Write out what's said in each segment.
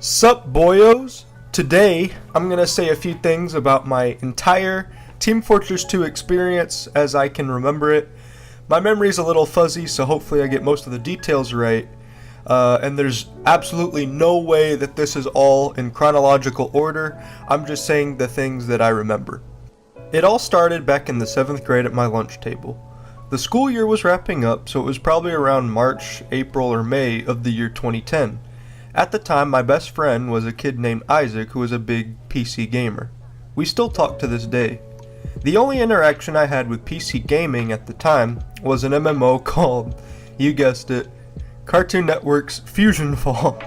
Sup boyos? Today, I'm gonna say a few things about my entire Team Fortress 2 experience as I can remember it. My memory's a little fuzzy, so hopefully I get most of the details right. And there's absolutely no way that this is all in chronological order. I'm just saying the things that I remember. It all started back in the 7th grade at my lunch table. The school year was wrapping up, so it was probably around March, April, or May of the year 2010. At the time, my best friend was a kid named Isaac who was a big PC gamer. We still talk to this day. The only interaction I had with PC gaming at the time was an MMO called, you guessed it, Cartoon Network's Fusion Fall.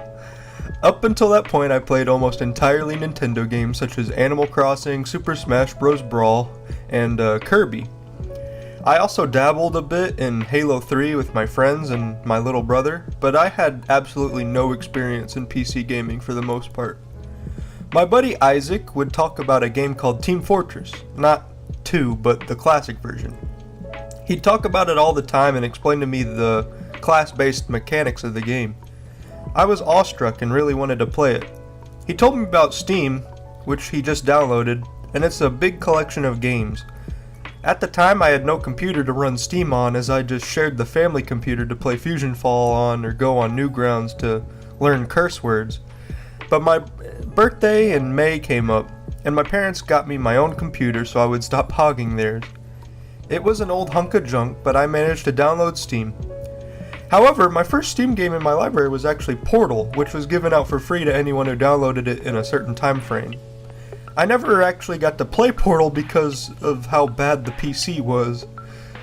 Up until that point, I played almost entirely Nintendo games such as Animal Crossing, Super Smash Bros. Brawl, and Kirby. I also dabbled a bit in Halo 3 with my friends and my little brother, but I had absolutely no experience in PC gaming for the most part. My buddy Isaac would talk about a game called Team Fortress, not 2, but the classic version. He'd talk about it all the time and explain to me the class-based mechanics of the game. I was awestruck and really wanted to play it. He told me about Steam, which he just downloaded, and it's a big collection of games. At the time, I had no computer to run Steam on, as I just shared the family computer to play Fusion Fall on or go on Newgrounds to learn curse words. But my birthday in May came up, and my parents got me my own computer so I would stop hogging theirs. It was an old hunk of junk, but I managed to download Steam. However, my first Steam game in my library was actually Portal, which was given out for free to anyone who downloaded it in a certain time frame. I never actually got to play Portal because of how bad the PC was,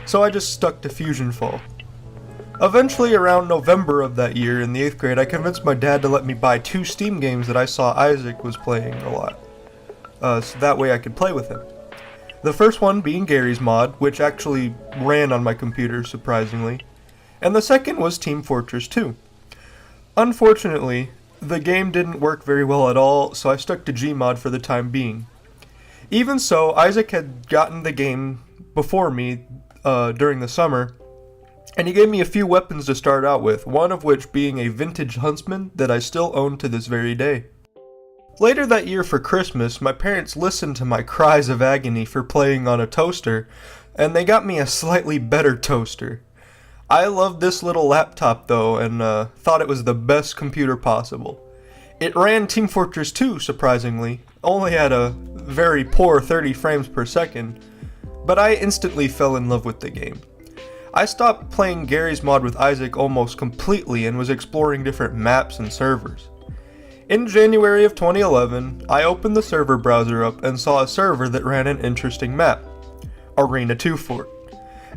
so I just stuck to Fusion Fall. Eventually, around November of that year in the 8th grade, I convinced my dad to let me buy 2 Steam games that I saw Isaac was playing a lot, so that way I could play with him. The first one being Garry's Mod, which actually ran on my computer, surprisingly, and the second was Team Fortress 2. Unfortunately, the game didn't work very well at all, so I stuck to Gmod for the time being. Even so, Isaac had gotten the game before me during the summer, and he gave me a few weapons to start out with, one of which being a vintage huntsman that I still own to this very day. Later that year for Christmas, my parents listened to my cries of agony for playing on a toaster, and they got me a slightly better toaster. I loved this little laptop though, and thought it was the best computer possible. It ran Team Fortress 2, surprisingly, only at a very poor 30 frames per second, but I instantly fell in love with the game. I stopped playing Garry's Mod with Isaac almost completely and was exploring different maps and servers. In January of 2011, I opened the server browser up and saw a server that ran an interesting map, Arena 2 Fort.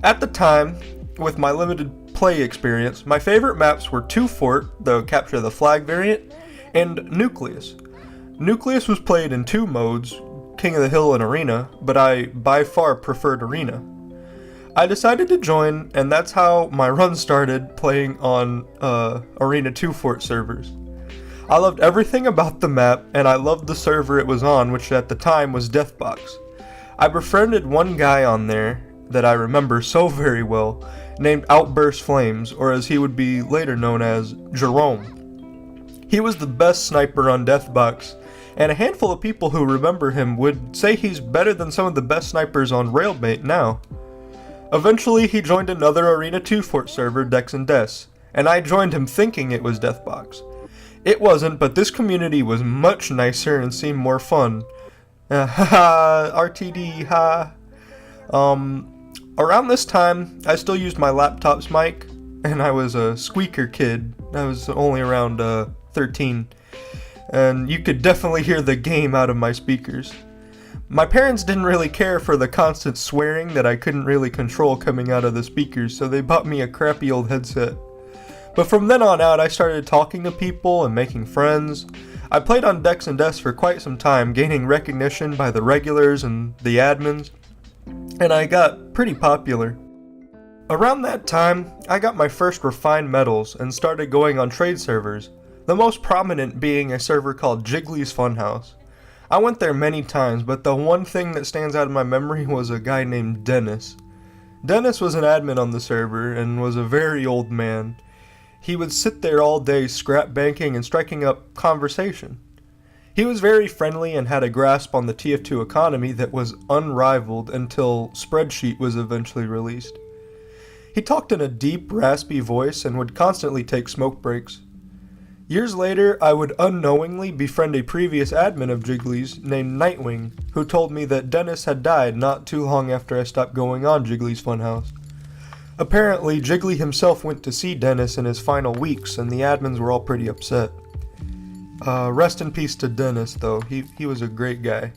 At the time, with my limited play experience, my favorite maps were 2 Fort, the Capture the Flag variant, and Nucleus. Nucleus was played in 2 modes, King of the Hill and Arena, but I by far preferred Arena. I decided to join, and that's how my run started, playing on Arena 2 Fort servers. I loved everything about the map, and I loved the server it was on, which at the time was Deathbox. I befriended one guy on there that I remember so very well, named Outburst Flames, or as he would be later known as, Jerome. He was the best sniper on Deathbox, and a handful of people who remember him would say he's better than some of the best snipers on Railbait now. Eventually, he joined another Arena 2 Fort server, Dex and Des, and I joined him thinking it was Deathbox. It wasn't, but this community was much nicer and seemed more fun. Haha, RTD, ha. Around this time, I still used my laptop's mic, and I was a squeaker kid. I was only around 13, and you could definitely hear the game out of my speakers. My parents didn't really care for the constant swearing that I couldn't really control coming out of the speakers, so they bought me a crappy old headset. But from then on out, I started talking to people and making friends. I played on Dex and Des for quite some time, gaining recognition by the regulars and the admins, and I got pretty popular. Around that time, I got my first refined metals and started going on trade servers, the most prominent being a server called Jiggly's Funhouse. I went there many times, but the one thing that stands out in my memory was a guy named Dennis. Dennis was an admin on the server and was a very old man. He would sit there all day scrap banking and striking up conversation. He was very friendly and had a grasp on the TF2 economy that was unrivaled until Spreadsheet was eventually released. He talked in a deep, raspy voice and would constantly take smoke breaks. Years later, I would unknowingly befriend a previous admin of Jiggly's named Nightwing, who told me that Dennis had died not too long after I stopped going on Jiggly's Funhouse. Apparently, Jiggly himself went to see Dennis in his final weeks, and the admins were all pretty upset. Rest in peace to Dennis, though. He was a great guy.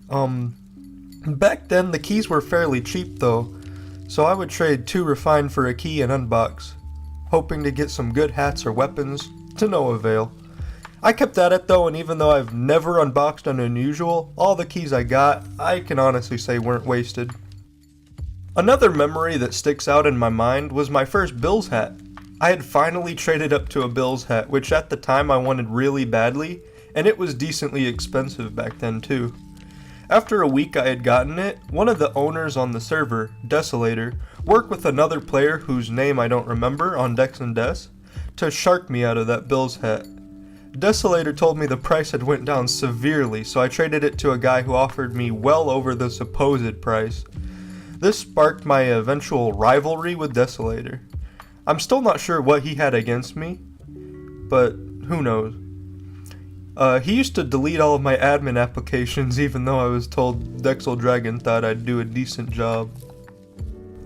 Back then, the keys were fairly cheap, though, so I would trade 2 refined for a key and unbox, hoping to get some good hats or weapons, to no avail. I kept at it though, and even though I've never unboxed an unusual, all the keys I got, I can honestly say weren't wasted. Another memory that sticks out in my mind was my first Bills hat. I had finally traded up to a Bills hat, which at the time I wanted really badly, and it was decently expensive back then too. After a week I had gotten it, one of the owners on the server, Desolator, worked with another player whose name I don't remember on Dex and Des, to shark me out of that Bills hat. Desolator told me the price had went down severely, so I traded it to a guy who offered me well over the supposed price. This sparked my eventual rivalry with Desolator. I'm still not sure what he had against me, but who knows. He used to delete all of my admin applications even though I was told Dexel Dragon thought I'd do a decent job.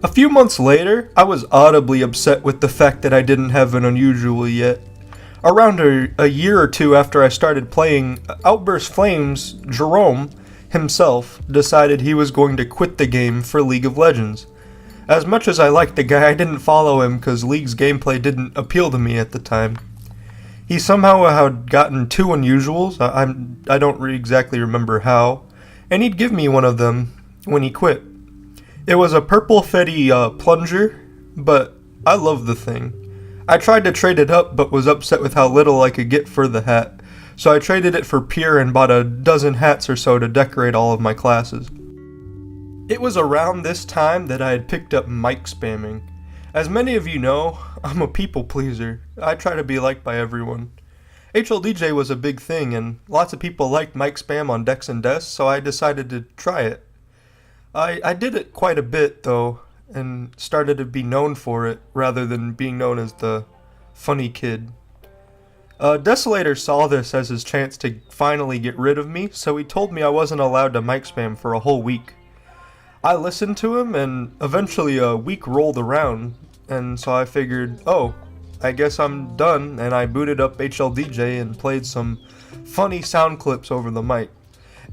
A few months later, I was audibly upset with the fact that I didn't have an unusual yet. Around a year or two after I started playing, Outburst Flames, Jerome, himself, decided he was going to quit the game for League of Legends. As much as I liked the guy, I didn't follow him because League's gameplay didn't appeal to me at the time. He somehow had gotten 2 unusuals, I don't exactly remember how, and he'd give me one of them when he quit. It was a purple Fetty plunger, but I love the thing. I tried to trade it up, but was upset with how little I could get for the hat, so I traded it for Pure and bought a dozen hats or so to decorate all of my classes. It was around this time that I had picked up mic spamming. As many of you know, I'm a people pleaser. I try to be liked by everyone. HLDJ was a big thing, and lots of people liked mic spam on Dex and Des, so I decided to try it. I did it quite a bit, though, and started to be known for it, rather than being known as the funny kid. Desolator saw this as his chance to finally get rid of me, so he told me I wasn't allowed to mic spam for a whole week. I listened to him, and eventually a week rolled around, and so I figured, oh, I guess I'm done, and I booted up HLDJ and played some funny sound clips over the mic.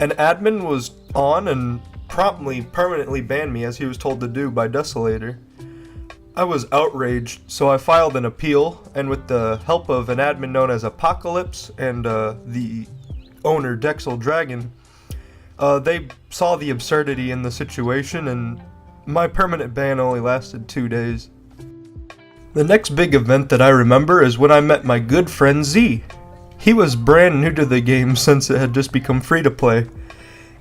An admin was on and promptly permanently banned me as he was told to do by Desolator. I was outraged, so I filed an appeal, and with the help of an admin known as Apocalypse and the owner Dexel Dragon, they saw the absurdity in the situation, and my permanent ban only lasted 2 days. The next big event that I remember is when I met my good friend Z. He was brand new to the game since it had just become free to play.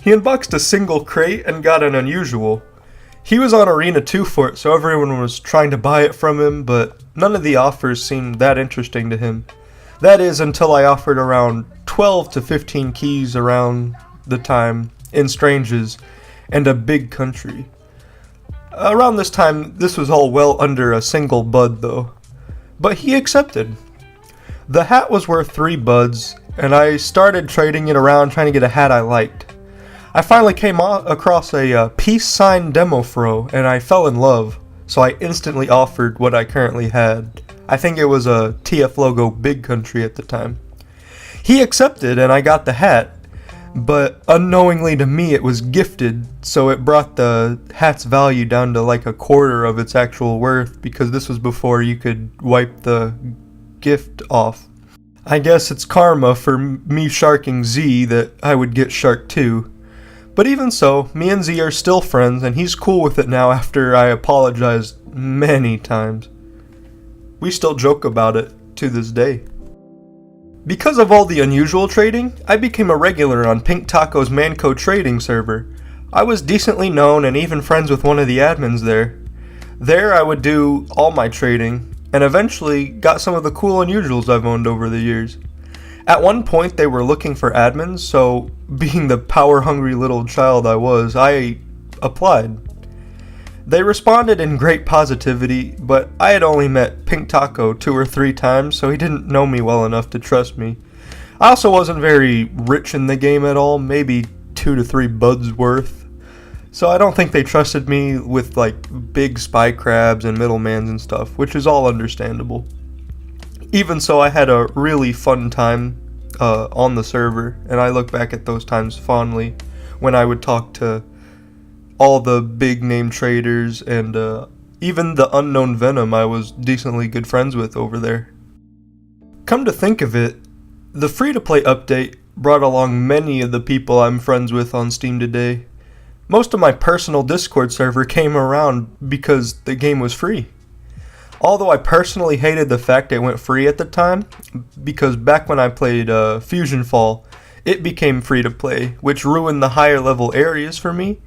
He unboxed a single crate and got an unusual. He was on Arena 2 for it, so everyone was trying to buy it from him, but none of the offers seemed that interesting to him. That is, until I offered around 12 to 15 keys around the time in Stranges and a big country. Around this time, this was all well under a single bud though. But he accepted. The hat was worth 3 buds, and I started trading it around trying to get a hat I liked. I finally came across a peace sign demo fro, and I fell in love, so I instantly offered what I currently had. I think it was a TF logo Big Country at the time. He accepted, and I got the hat, but unknowingly to me it was gifted, so it brought the hat's value down to like a quarter of its actual worth, because this was before you could wipe the gift off. I guess it's karma for me sharking Z that I would get sharked too. But even so, me and Z are still friends, and he's cool with it now after I apologized many times. We still joke about it to this day. Because of all the unusual trading, I became a regular on Pink Taco's Manco trading server. I was decently known and even friends with one of the admins there. There I would do all my trading. and eventually got some of the cool unusuals I've owned over the years. At one point they were looking for admins, so being the power-hungry little child I was, I applied. They responded in great positivity, but I had only met Pink Taco 2 or 3 times, so he didn't know me well enough to trust me. I also wasn't very rich in the game at all, maybe 2 to 3 buds worth. So I don't think they trusted me with like big spy crabs and middlemans and stuff, which is all understandable. Even so, I had a really fun time on the server, and I look back at those times fondly when I would talk to all the big name traders and even the unknown Venom I was decently good friends with over there. Come to think of it, the free-to-play update brought along many of the people I'm friends with on Steam today. Most of my personal Discord server came around because the game was free. Although I personally hated the fact it went free at the time, because back when I played Fusion Fall, it became free to play, which ruined the higher level areas for me,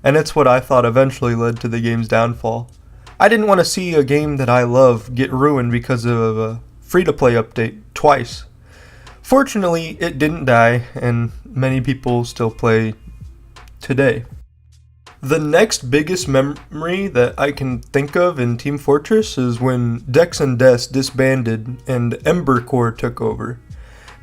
and it's what I thought eventually led to the game's downfall. I didn't want to see a game that I love get ruined because of a free to play update twice. Fortunately, it didn't die, and many people still play today. The next biggest memory that I can think of in Team Fortress is when Dex and Des disbanded and Ember Corps took over.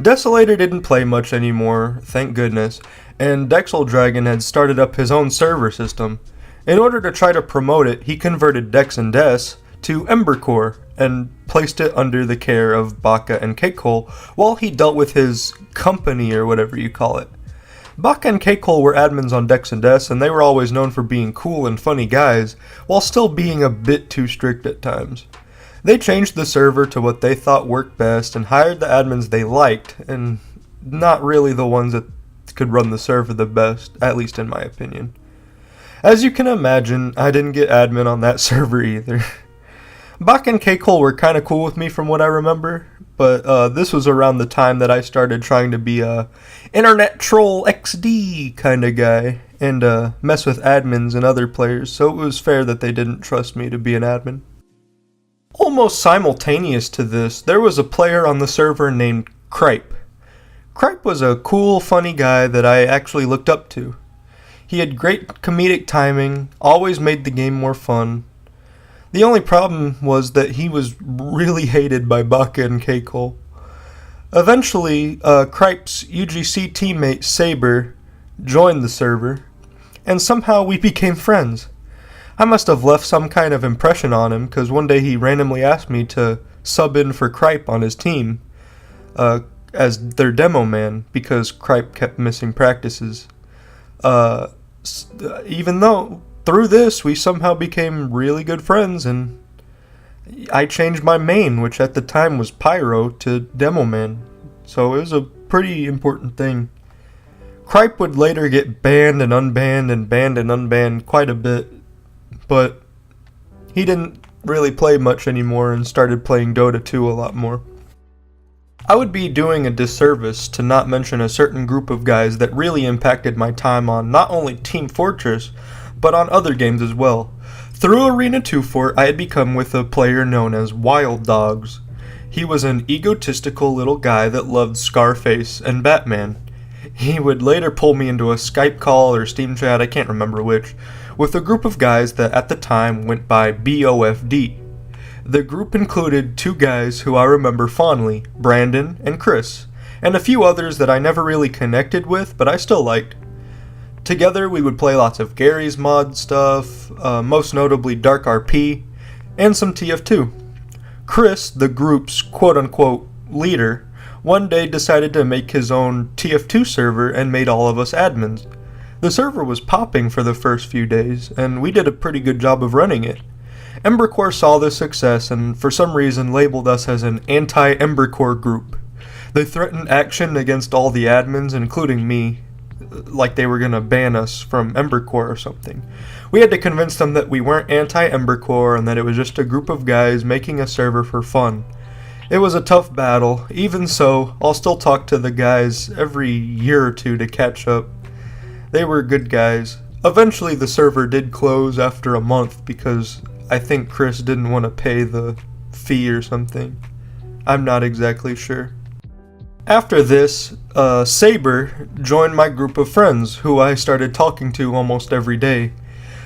Desolator didn't play much anymore, thank goodness, and Dexel Dragon had started up his own server system. In order to try to promote it, he converted Dex and Des to Ember Corps and placed it under the care of Baka and Cakehole while he dealt with his company or whatever you call it. Baka and Cakehole were admins on Dex and Des, and they were always known for being cool and funny guys, while still being a bit too strict at times. They changed the server to what they thought worked best and hired the admins they liked, and not really the ones that could run the server the best, at least in my opinion. As you can imagine, I didn't get admin on that server either. Baka and Cakehole were kinda cool with me from what I remember, but this was around the time that I started trying to be a internet troll XD kinda guy and mess with admins and other players, so it was fair that they didn't trust me to be an admin. Almost simultaneous to this, there was a player on the server named Cripe. Cripe was a cool, funny guy that I actually looked up to. He had great comedic timing, always made the game more fun. The only problem was that he was really hated by Baka and Cakehole. Eventually, Cripe's UGC teammate Saber joined the server, and somehow we became friends. I must have left some kind of impression on him, because one day he randomly asked me to sub in for Cripe on his team as their demo man, because Cripe kept missing practices. Even though through this we somehow became really good friends, and I changed my main, which at the time was Pyro, to demo man, so it was a pretty important thing. Cripe would later get banned and unbanned and banned and unbanned quite a bit, but he didn't really play much anymore and started playing Dota 2 a lot more. I would be doing a disservice to not mention a certain group of guys that really impacted my time on not only Team Fortress, but on other games as well. Through Arena 2 Fort, I had become with a player known as Wilddoggz. He was an egotistical little guy that loved Scarface and Batman. He would later pull me into a Skype call or Steam chat, I can't remember which, with a group of guys that at the time went by BOFD. The group included 2 guys who I remember fondly, Brandon and Chris, and a few others that I never really connected with, but I still liked. Together we would play lots of Gary's mod stuff, most notably Dark RP, and some TF2. Chris, the group's quote-unquote leader, one day decided to make his own TF2 server and made all of us admins. The server was popping for the first few days, and we did a pretty good job of running it. Ember Corps saw this success and for some reason labeled us as an anti-Ember Corps group. They threatened action against all the admins, including me, like they were gonna ban us from Ember Corps or something. We had to convince them that we weren't anti-Ember Corps and that it was just a group of guys making a server for fun. It was a tough battle. Even so, I'll still talk to the guys every year or two to catch up. They were good guys. Eventually the server did close after a month because I think Chris didn't want to pay the fee or something. I'm not exactly sure. After this, Saber joined my group of friends, who I started talking to almost every day.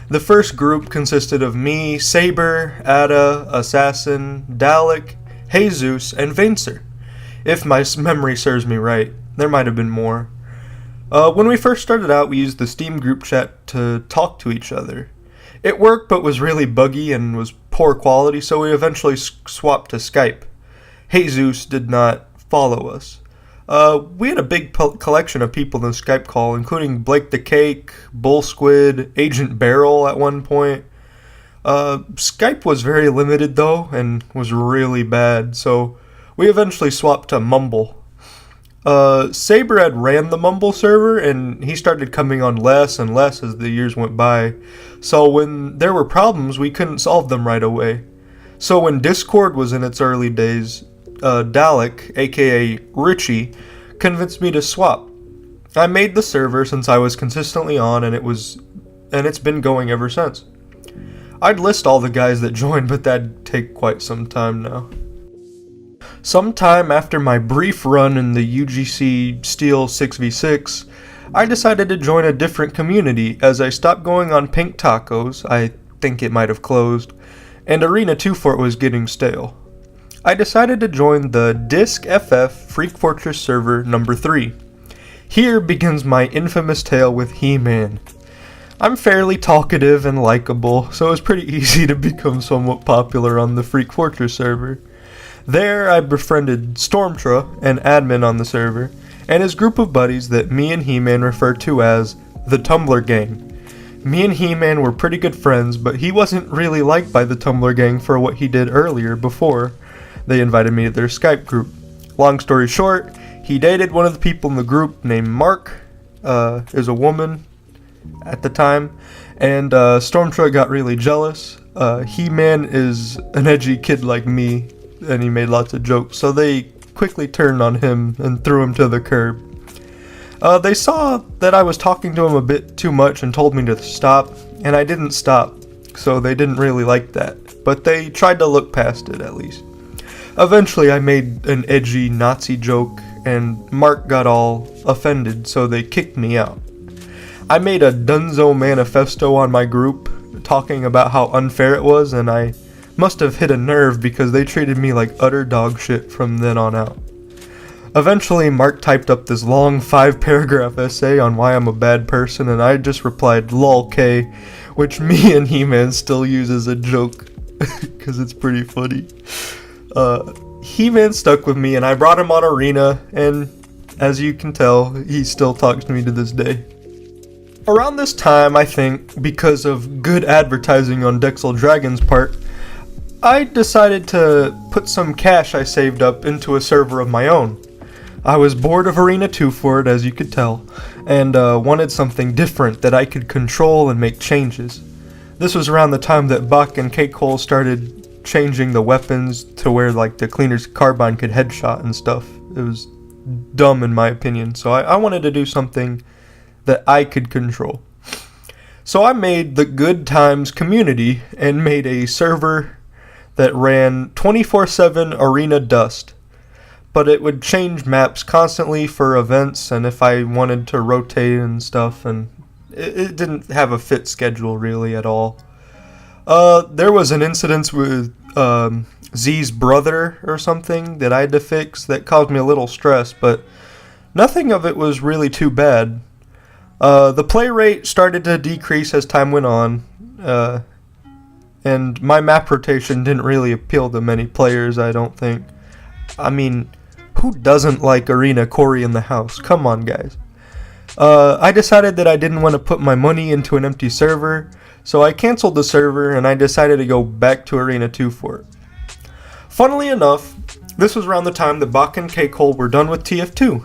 The first group consisted of me, Saber, Ada, Assassin, Dalek, Jesus, and Vaincer. If my memory serves me right, there might have been more. When we first started out, we used the Steam group chat to talk to each other. It worked, but was really buggy and was poor quality, so we eventually swapped to Skype. Jesus did not follow us. We had a big collection of people in the Skype call, including Blake the Cake, Bull Squid, Agent Barrel at one point. Skype was very limited though, and was really bad, so we eventually swapped to Mumble. Saber had ran the Mumble server, and he started coming on less and less as the years went by. So when there were problems, we couldn't solve them right away. So when Discord was in its early days, Dalek, aka Richie, convinced me to swap. I made the server since I was consistently on, and it's been going ever since. I'd list all the guys that joined, but that'd take quite some time now. Sometime after my brief run in the UGC Steel 6v6, I decided to join a different community as I stopped going on Pink Tacos, I think it might have closed, and Arena 2 Fort was getting stale. I decided to join the Disc FF Freak Fortress server number 3. Here begins my infamous tale with He-Man. I'm fairly talkative and likable, so it was pretty easy to become somewhat popular on the Freak Fortress server. There, I befriended Stormtra, an admin on the server, and his group of buddies that me and He-Man refer to as the Tumblr Gang. Me and He-Man were pretty good friends, but he wasn't really liked by the Tumblr Gang for what he did earlier before they invited me to their Skype group. Long story short, he dated one of the people in the group named Mark, is a woman at the time, and Stormtra got really jealous. He-Man is an edgy kid like me, and he made lots of jokes, so they quickly turned on him and threw him to the curb. They saw that I was talking to him a bit too much and told me to stop, and I didn't stop, so they didn't really like that, but they tried to look past it at least. Eventually I made an edgy Nazi joke, and Mark got all offended, so they kicked me out. I made a Dunzo manifesto on my group, talking about how unfair it was, and I must have hit a nerve because they treated me like utter dog shit from then on out. Eventually, Mark typed up this long 5-paragraph essay on why I'm a bad person, and I just replied lol K, which me and He-Man still use as a joke, because it's pretty funny. He-Man stuck with me, and I brought him on Arena, and as you can tell, he still talks to me to this day. Around this time, I think, because of good advertising on Dexel Dragon's part, I decided to put some cash I saved up into a server of my own. I was bored of Arena 2 Fort, as you could tell, and wanted something different that I could control and make changes. This was around the time that Buck and K-Cole started changing the weapons to where like the Cleaner's Carbine could headshot and stuff. It was dumb in my opinion, so I wanted to do something that I could control. So I made the Good Times community and made a server that ran 24/7 Arena Dust, but it would change maps constantly for events and if I wanted to rotate and stuff, and it didn't have a fit schedule really at all. There was an incident with Z's brother or something that I had to fix that caused me a little stress, but nothing of it was really too bad. The play rate started to decrease as time went on, and my map rotation didn't really appeal to many players, I don't think. I mean, who doesn't like Arena Corey in the house? Come on, guys. I decided that I didn't want to put my money into an empty server, so I canceled the server and I decided to go back to Arena 2 Fort. Funnily enough, this was around the time that Bach and K-Cole were done with TF2.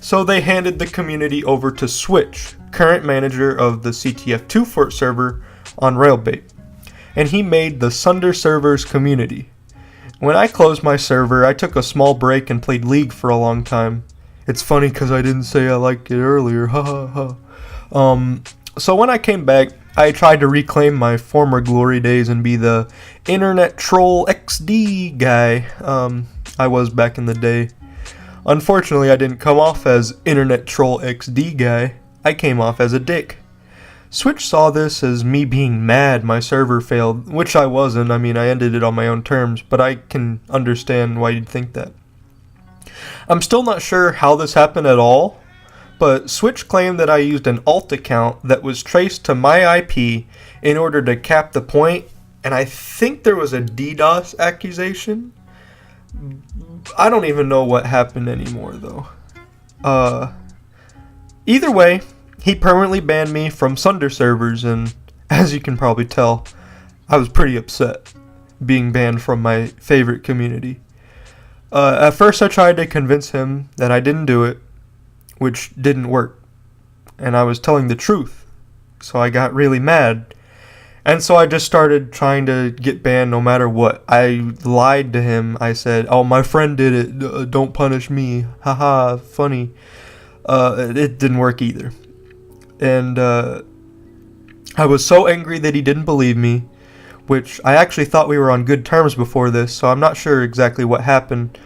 So they handed the community over to Switch, current manager of the CTF2 Fort server on Railbait, and he made the Sunder servers community. When I closed my server, I took a small break and played League for a long time. It's funny because I didn't say I liked it earlier, ha ha ha. So when I came back, I tried to reclaim my former glory days and be the internet troll XD guy I was back in the day. Unfortunately, I didn't come off as internet troll XD guy. I came off as a dick. Switch saw this as me being mad my server failed, which I wasn't. I mean, I ended it on my own terms, but I can understand why you'd think that. I'm still not sure how this happened at all, but Switch claimed that I used an alt account that was traced to my IP in order to cap the point, and I think there was a DDoS accusation. I don't even know what happened anymore, though. Either way, he permanently banned me from Sunder servers, and as you can probably tell, I was pretty upset being banned from my favorite community. At first I tried to convince him that I didn't do it, which didn't work, and I was telling the truth, so I got really mad, and so I just started trying to get banned no matter what. I lied to him. I said, oh, my friend did it, don't punish me, haha, funny. It didn't work either, and I was so angry that he didn't believe me, which I actually thought we were on good terms before this, so I'm not sure exactly what happened.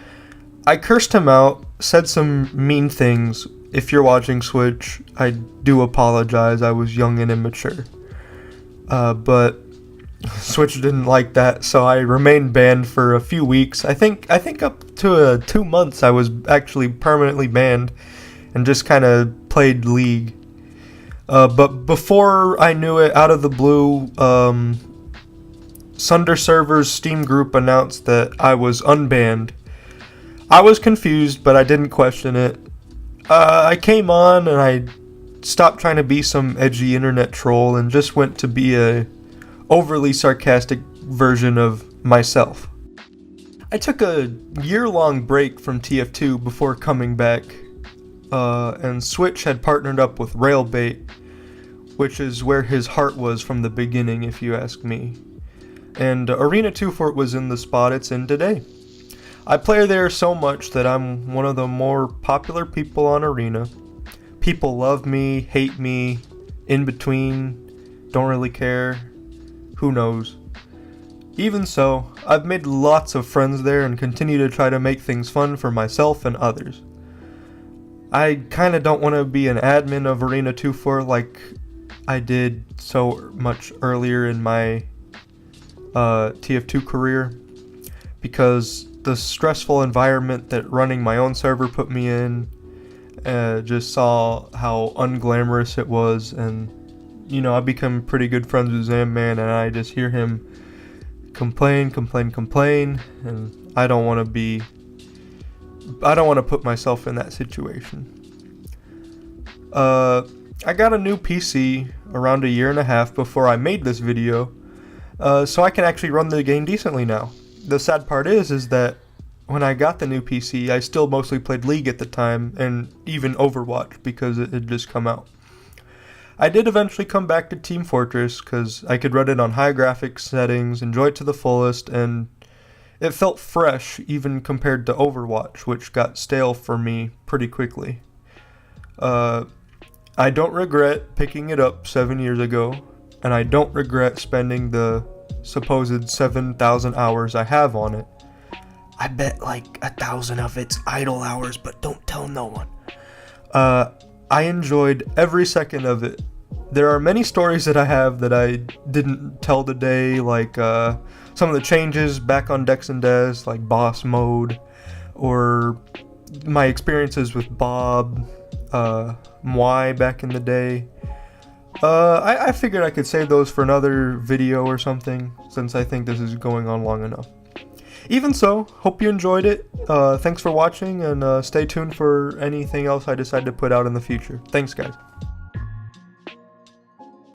I cursed him out, said some mean things. If you're watching, Switch, I do apologize. I was young and immature. But Switch didn't like that, so I remained banned for a few weeks. I think up to 2 months I was actually permanently banned and just kind of played League. But before I knew it, out of the blue, Sunder Server's Steam group announced that I was unbanned. I was confused, but I didn't question it. I came on and I stopped trying to be some edgy internet troll and just went to be a overly sarcastic version of myself. I took a year-long break from TF2 before coming back, and Switch had partnered up with Railbait, which is where his heart was from the beginning, if you ask me. And Arena 2 Fort was in the spot it's in today. I play there so much that I'm one of the more popular people on Arena. People love me, hate me, in between, don't really care, who knows. Even so, I've made lots of friends there and continue to try to make things fun for myself and others. I kinda don't want to be an admin of Arena 2 Fort like I did so much earlier in my TF2 career, because the stressful environment that running my own server put me in, just saw how unglamorous it was, and you know, I become pretty good friends with ZamMan, and I just hear him complain, and I don't want to put myself in that situation. I got a new PC around 1.5 years before I made this video, so I can actually run the game decently now. The sad part is that when I got the new PC, I still mostly played League at the time, and even Overwatch, because it had just come out. I did eventually come back to Team Fortress, because I could run it on high graphics settings, enjoy it to the fullest, and it felt fresh, even compared to Overwatch, which got stale for me pretty quickly. I don't regret picking it up 7 years ago, and I don't regret spending the supposed 7,000 hours I have on it. I bet like 1,000 of it's idle hours, but don't tell no one. I enjoyed every second of it. There are many stories that I have that I didn't tell today, like some of the changes back on Dex and Des, like boss mode, or my experiences with Bob, Mwai back in the day. I figured I could save those for another video or something, since I think this is going on long enough. Even so, hope you enjoyed it. Thanks for watching, and stay tuned for anything else I decide to put out in the future. Thanks, guys.